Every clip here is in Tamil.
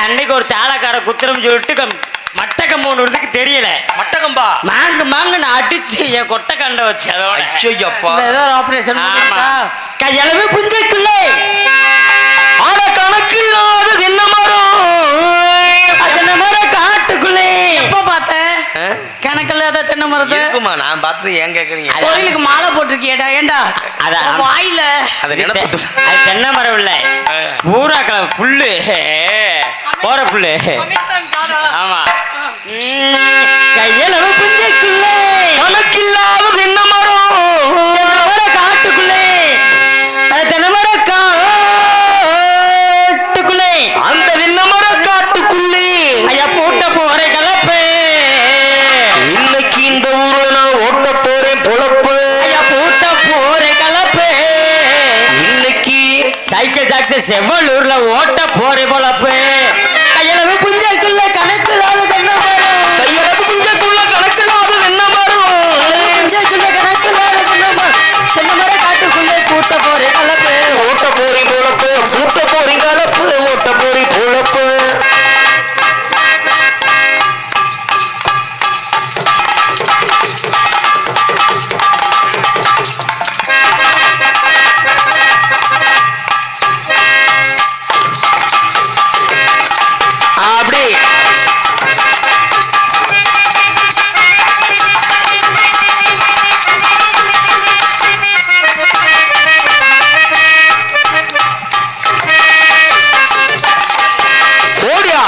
அன்னைக்கு ஒரு தாளக்கார குத்திரம் சொல்லிட்டு மட்டக்கம் போனதுக்கு தெரியல. மட்டக்கம்பா மாங்கு மாங்குன்னு அடிச்சு என் கொட்டை கண்ட வச்சு அதோட ஏதோ ஆபரேஷன் கையளவு புஞ்சைக்குள்ளே ஆட கணக்கு இல்லாத என்ன மரம் தென்னை மரம் காட்டுக்குள்ளே. எப்ப பார்த்த கணக்கில்லாத தென்னை மரத்தை இருக்குமா? நான் பார்த்தது ஏன் கேக்குறீங்க? கோயிலுக்கு மாலை போட்டிருக்கியடா ஏண்டா வாயில அது தென்னை மரம் இல்ல பூரா புல்லு போற புல்லு. ஆமா கையளவு புஞ்சைக்குள்ளே கணக்கில்லாத என்ன மரம் காட்டுக்குள்ளே தென்னை மரம் காட்டுக்குள்ளே அந்த என்ன மரம் காட்டுக்குள்ளே ஐயா பூட்ட போற கலப்பு இன்னைக்கு இந்த ஊர்ல நான் ஓட்ட போறேன் பொழப்பு. ஐயா பூட்ட போற கலப்பு இன்னைக்கு சைக்கிள் டாக்ஸி செவ்வலூர்ல ஓட்ட போற பொழப்பு. கையளவு புஞ்சைக்குள்ள கணக்கில்லாத தென்னை மரம் கையளவு புஞ்சைக்குள்ள கணக்கில்லாத என்ன மரம் புஞ்சைக்குள்ள கணக்கில்லாத தென்னை மரம் காட்டுக்குள்ளே பூட்ட போற கலப்பு ஓட்ட போறேன் பொழப்பு கூட்ட போறேன் கலப்பு ஓட்ட போறேன் பொழப்பு. அப்படி ஓடியா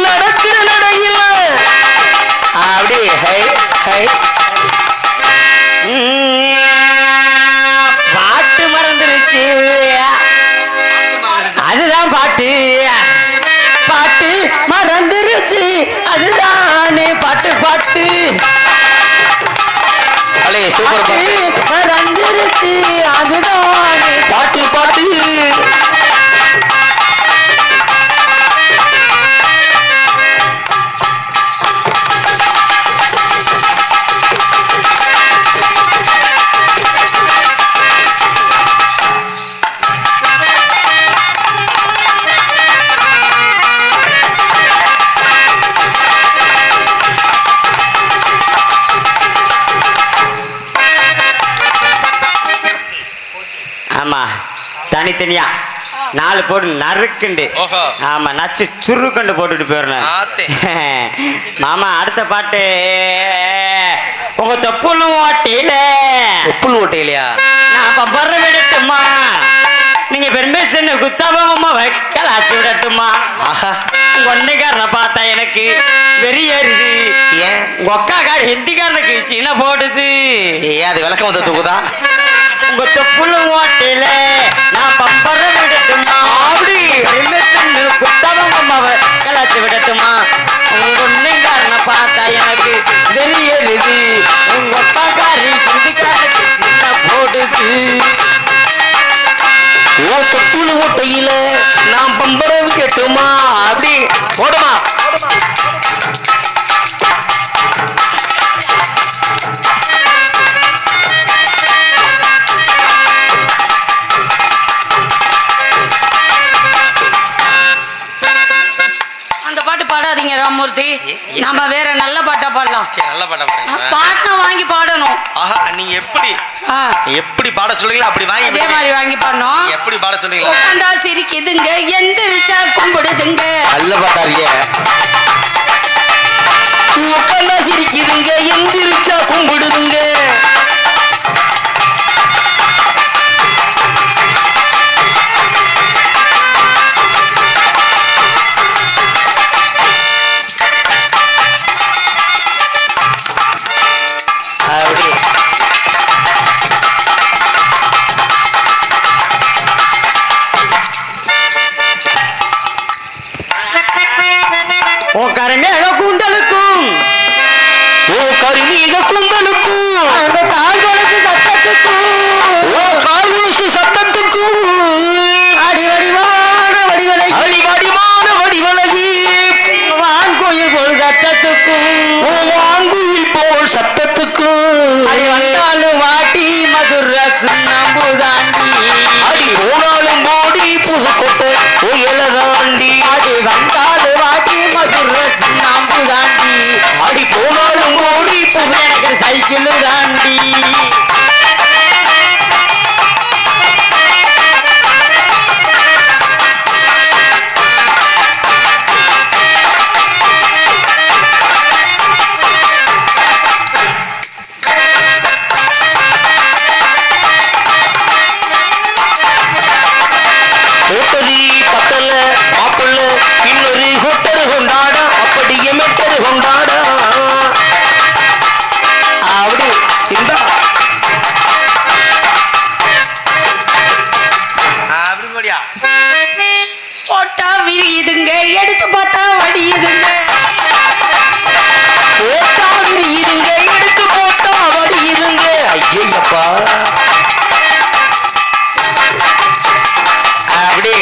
நடக்கிற நடையில அப்படி ஹை ஹை பாட்டு மறந்துருச்சு. அதுதான் பாட்டு பாட்டு மறந்துருச்சு. அதுதானே பாட்டு பாட்டு அலே சூப்பர் பாட்டு மறந்துருச்சு. அதுதானே பாட்டு பாட்டு ஆமா தனித்தனியா 4 போட்டு நறுக்குண்டு. ஆமா நச்சு சுருக்கண்டு போட்டுட்டு போயிடணும். மாமா அடுத்த பாட்டு உங்க தொப்புள் ஓட்டையில உப்புள் ஓட்டையிலையா நான் பம்பர விடட்டுமா? நீங்க பெர்மிஷன் குத்தாபமா வைக்கலாச்சு விடட்டுமா? ஆஹா உங்க ஒன்னைக்காரனை பார்த்தா எனக்கு வெறியேறுது. ஏன் உங்க ஒக்காக்கார ஹிந்திக்காரனுக்கு சீன போடுது. ஏன் அது விளக்கம் வந்து தூக்குதா? உங்க தொப்புள் ஓட்டையில நான் பம்பர விடட்டுமா? அப்படி பெர்மிஷன் குத்தாபமா வைக்கலாச்சு விடட்டுமா? உங்க ஒன்னைக்காரனை பார்த்தா எனக்கு வெறியேறுது. உங்க ஒக்காக்காரி ஹிந்திக்காரனுக்கு சீன போடுது. ஓ தொப்புள் ஓட்டையில நான் பம்பர விடட்டுமா? அப்படி ஓடுமா? அந்த பாட்டு பாடாதீங்க ராமூர்த்தி. நாம வேற நல்ல பாட்டா பாடலாம். சரி நல்ல பாட்டா பாடுங்க. பாட்டை வாங்கி பாடணும். ஆஹா நீங்க எப்படி பாட சொல்றீங்களா அப்படி வாங்கி அதே மாதிரி வாங்கி பாடணும். எப்படி பாட சொல்றீங்களா? உட்காந்தா சிரிக்குதுங்க எந்திரிச்சா கும்பிடுதுங்க. நல்ல பாட்டா இருக்கே. உட்காந்தா சிரிக்குதுங்க எந்திரிச்சா கும்பிடுதுங்க. ஓ கருமேக கூந்தலுக்கும் ஓ கருமீக கும்பலுக்கும் அந்த கால்வளத்து சத்தத்துக்கும் ஓ கால்வீசி சத்தத்துக்கும் அடிவடிவான வடிவலை அடிவடிவான வடிவழகி வான்கோயில் போல் சத்தத்துக்கும் ஓ வாங்குயில் போல் சத்தத்துக்கும் அடி வந்தாலும் வாட்டி மதுர சுண்ணாம்புதாண்டி அடி போனாலும் போடி புதுக்கோட்டை புயல தாண்டி அது வந்தாலும் வாட்டி மதுரை சுண்ணாம்பு தாண்டி அடி போனாலும் ஓடி எனக்கு சைக்கிள் தாண்டி கூட்டதி பக்கல மாப்பிள்ள இன்னொரு கூட்டரு கொண்டாடா அப்படியே மெட்டரு கொண்டாடா அப்படி இந்த அப்படி போடியா போட்டா விரியுதுங்க எடுத்து பார்த்தா வடியுதுங்க போட்டாவிரி இருங்க எடுத்து போட்டா வடி இருங்க ஐயப்பா அப்படி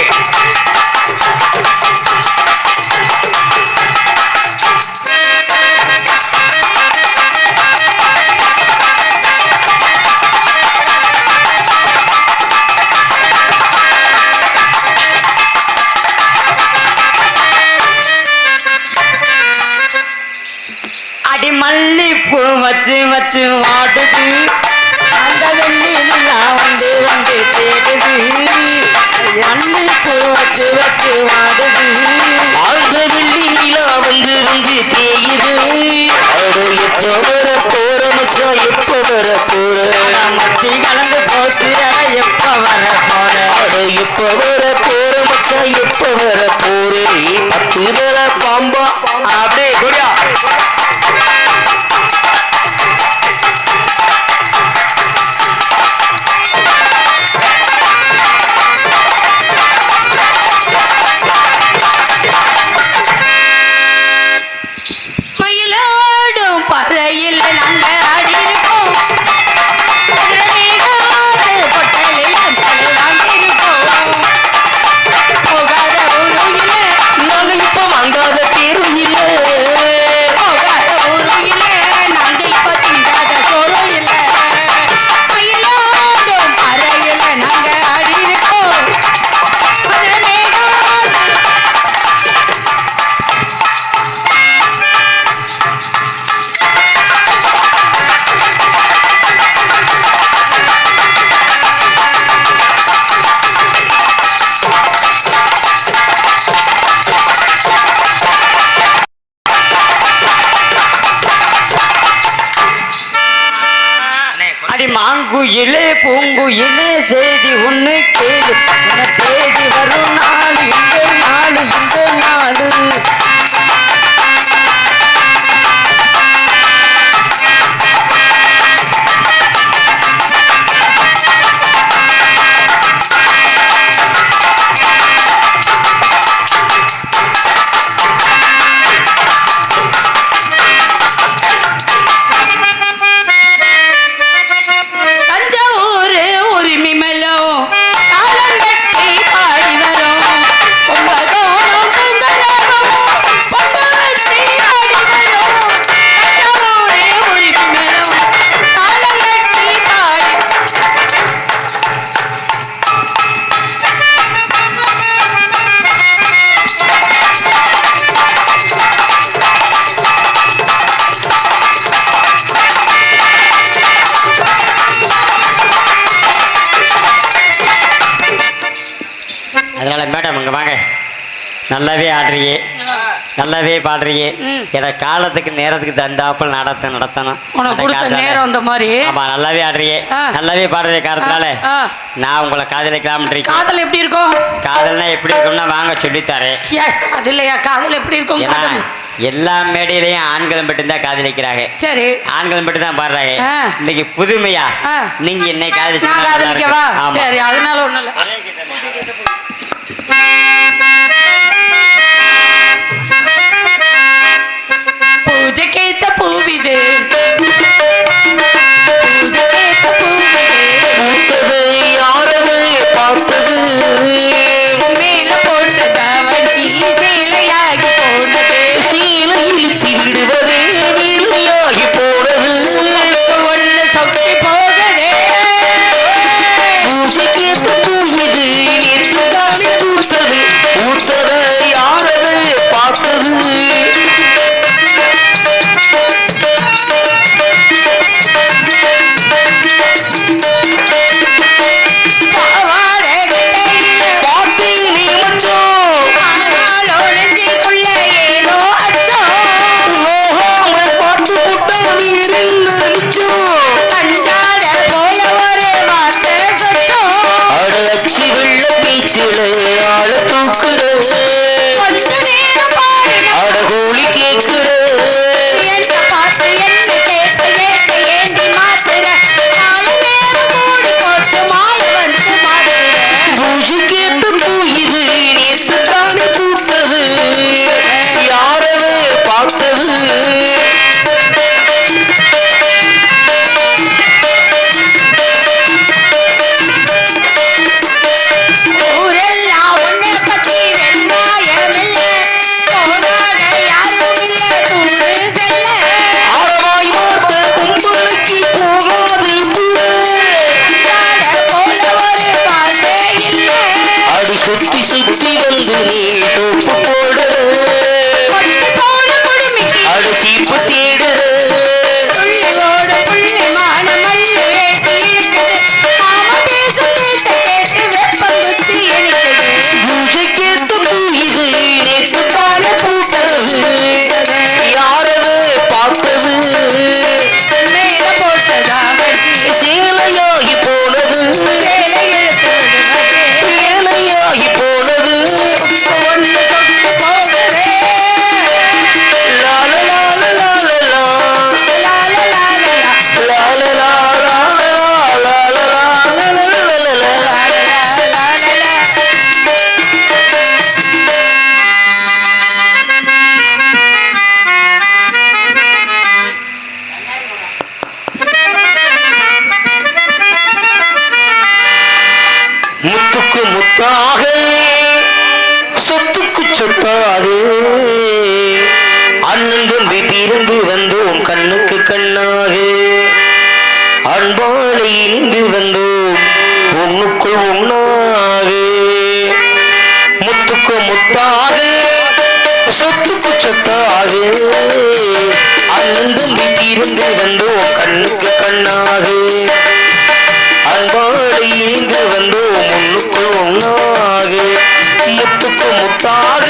அடி மல்லிப்பூ வச்சு வச்சு வாடுது அந்த வெள்ளி நிலா வந்து வந்து தேடுது மல்லிப்பூ வச்சு வச்சு வாடுது அந்த வெள்ளி நிலா வந்து வந்து தேயுது அடு எப்ப வர போற மச்சா எப்ப வர போற மத்தி கலந்து போச்சு அட எப்ப வர போற அடு எப்ப வர போற மச்சா எப்ப வர போறே பத்து வேலை பாம்பா அப்படியே குடியா மயிலாடும் பறையில் நாங்க ஆடி இருக்கோம் பொட்டலில் தலை வாங்கியிருக்கோம் போகாத ஊருயில நாங்க இப்ப வாங்காத தேரும் இல்ல போகாத ஊருயில நாங்க இப்ப திங்காத சோறும் இல்ல மயிலாடும் பறையில் நாங்க ஆடி இருக்கோம் அடி மாங்குயிலே பூங்குயிலே செய்தி ஒண்ணு கேளு உன்னை தேடி வரும் நாள் இந்த நாள் இந்த நாள் தஞ்சாவூர் உரிமை மேலும் தாளங்கட்டி பாடி வரும் கும்பகோணம் குந்தராகம் கொண்டு வச்சு ஆடி வரும் தஞ்சாவூர் உரிமை மேலும் தாளங்கட்டி பாடி அதனால மேடம் இங்க வாங்க நல்லாவே ஆடுறியே நல்லாவே பாடுறியே எனக்கு காலத்துக்கு நேரத்துக்கு தண்டாப்பல் நடத்தணும் உனக்கு கொடுத்த நேரம் அந்த மாதிரி ஆமா நல்லாவே ஆடுறியே ஆ. நல்லாவே பாடுறிய காரணத்தினால ஆ. நான் உங்களை காதலிக்கலாம் காதல் எப்படி இருக்கும் காதல்னா எப்படி இருக்கும்னா வாங்க சொல்லித்தரேன் ஏ அது இல்லையா காதல் எப்படி இருக்கும் ஏன்னா காதல்? எல்லா மேடையிலையும் ஆண்கள் மட்டும்தான் காதலிக்கிறாங்க சரி ஆண்கள் மட்டும் தான் பாடுறாங்க ஆ. இன்னைக்கு புதுமையா ஆ. நீங்க என்னை நான் காதலிச்சு காதலிக்கவா சரி அதனால ஒண்ணும் இல்ல பூஜைக்கேத்த பூவிது பூஜைக்கேத்த பூவிது பார்த்தது யாரது பார்த்தது மேல போட்ட தாவணி சேலையாகி போனது சீலையில் விடுவதே வேலையாகி போனது ஒண்ணு சொக்கி போகதே பூஜைக்கேற்ற பூ இது நேற்று தானே பூத்தது அன்பு தேடுற புள்ளியோட புள்ளிமான மல்லி வேட்டி இழுக்குது. நாம பேசும் பேச்ச கேட்டு வெப்பங்குச்சி இனிக்குது. பூஜை கேட்டு இது நேற்று கால பூட்டது யாரது பார்த்தது மேல போட்டதாவடி சேலையாகி போனது சேலை இழுத்தது வகை. வேலையாகி போனது ஒண்ணு தொட்டு போகவே லாலலாலலாலலா. லாலலாலலா. முத்துக்கு முத்தாக சொத்துக்கு சொத்தாக அண்ணன் தம்பி பிறந்து வந்தோம் கண்ணுக்கு கண்ணாக அன்பாலை இணைந்து வந்தோம் ஒண்ணுக்குள் ஒண்ணாக முத்துக்கு முத்தாக சொத்துக்கு சொத்தாக அண்ணன் தம்பி பிறந்து வந்தோம் கண்ணுக்கு கண்ணாக அன்பாலை இணைந்து வந்தோம் ஒண்ணுக்குள் ஒண்ணாக முத்துக்கு முத்தாக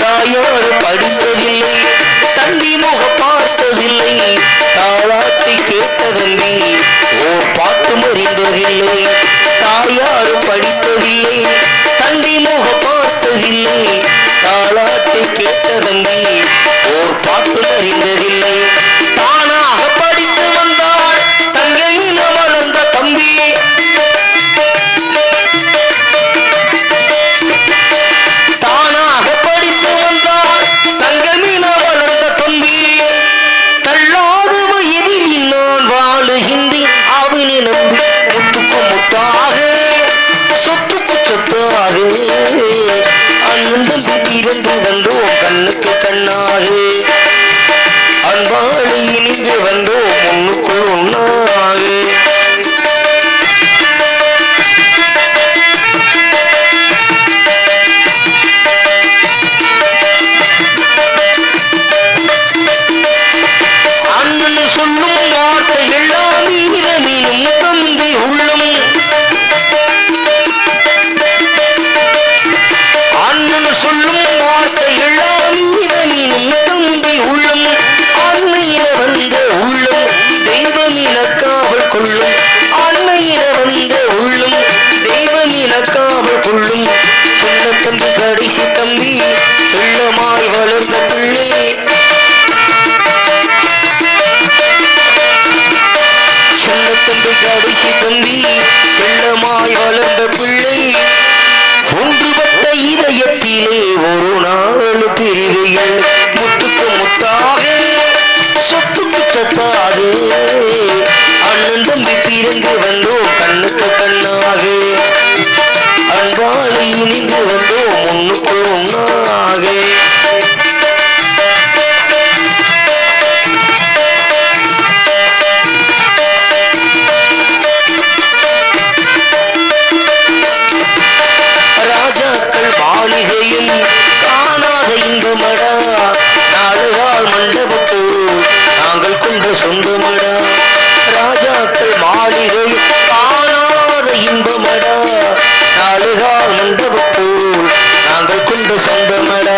தாயார் படித்ததில்லை தம்பி முக பார்த்ததில்லை தாளாத்தை கேட்டதம்பி ஓர் பாட்டு மறிந்ததில்லை தாயார் படித்ததில்லை தம்பி முக பார்த்ததில்லை தாளாத்தை கேட்டதம்பி ஓர் பாட்டு மறிந்ததில்லை தானாக படித்து வந்தாள் தங்கையில வளர்ந்த தம்பி தானாக படித்து வந்தால் தங்கமீன வளர்ந்த தம்பி தள்ளாத வயதில் நான் வாழுகின்றேன் அவனை நம்பி முத்துக்கு முத்தாக சொத்துக்கு சொத்தாக அண்ணன் தம்பி இருந்து வந்தோம் கண்ணுக்கு கண்ணாக அன்பாளி இணைந்து வந்தோம் முன்னுக்குள் ஒண்ணாக அண்ணன் சொல்லும் வார்த்தை எல்லாம் ஈரமீனும் தம்பி உள்ளம் அண்ணன் சொல்லும் வார்த்தை எல்லாம் ஈரமீனும் தம்பி உள்ளம் அண்மையில வந்த உள்ளம் தெய்வமின காவல் கொள்ளும் அண்மையில வந்த உள்ளம் தெய்வமின காவல் கொள்ளும் சின்ன தம்பி கடைசி தம்பி செல்லமாய் வளர்ந்த பிள்ளை சின்ன தம்பி கடைசி தம்பி செல்லமாய் வளர்ந்த பிள்ளை ஒன்றுபட்ட இதயத்திலே ஒரு நாள் பிரிவுகள் முத்துக்கு முத்தாக சொத்துக்கு சொத்தாக அண்ணன் தம்பி பிறந்து வந்தோம் கண்ணுக்கு கண்ணாக அன்பாளி இணைந்து வந்தோம் முன்னுக்குள் ஒண்ணாக ராஜாக்கள் மாளிகையில் காணாத இன்பமடா நாடுகால் மண்டபத்தோடு நாங்கள் கொண்ட சொந்தமடா ராஜாக்கள் மாளிகையில் காணாத இன்பமடா நாடுகால் மண்டபத்தோடு நாங்கள் கொண்ட சொந்தமடா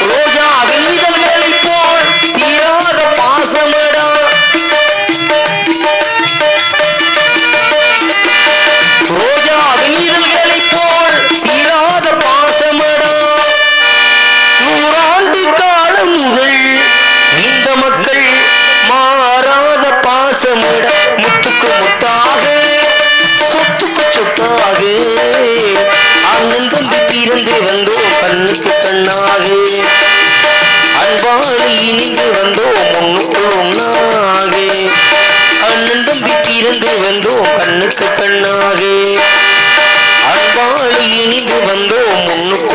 ரோஜாவின் இதழ்களைப் போல் தீராத பாசமடா ரோஜாவின் இதழ்களைப் போல் தீராத பாசமடா நூறாண்டு காலம் முதல் இந்த மக்கள் மாறாத பாசமடா முத்துக்கு முத்தாக சொத்துக்கு சொத்தாக அண்ணன் தம்பி பிறந்து வந்தோம் கண்ணுக்கு கண்ணாக அன்பாளி இணைந்து வந்தோம் முன்னுக்குள் ஒண்ணாக அண்ணன் தம்பி பிறந்து வந்தோம் கண்ணுக்கு கண்ணாக அன்பாளி இணைந்து வந்தோம் முன்னுக்குள்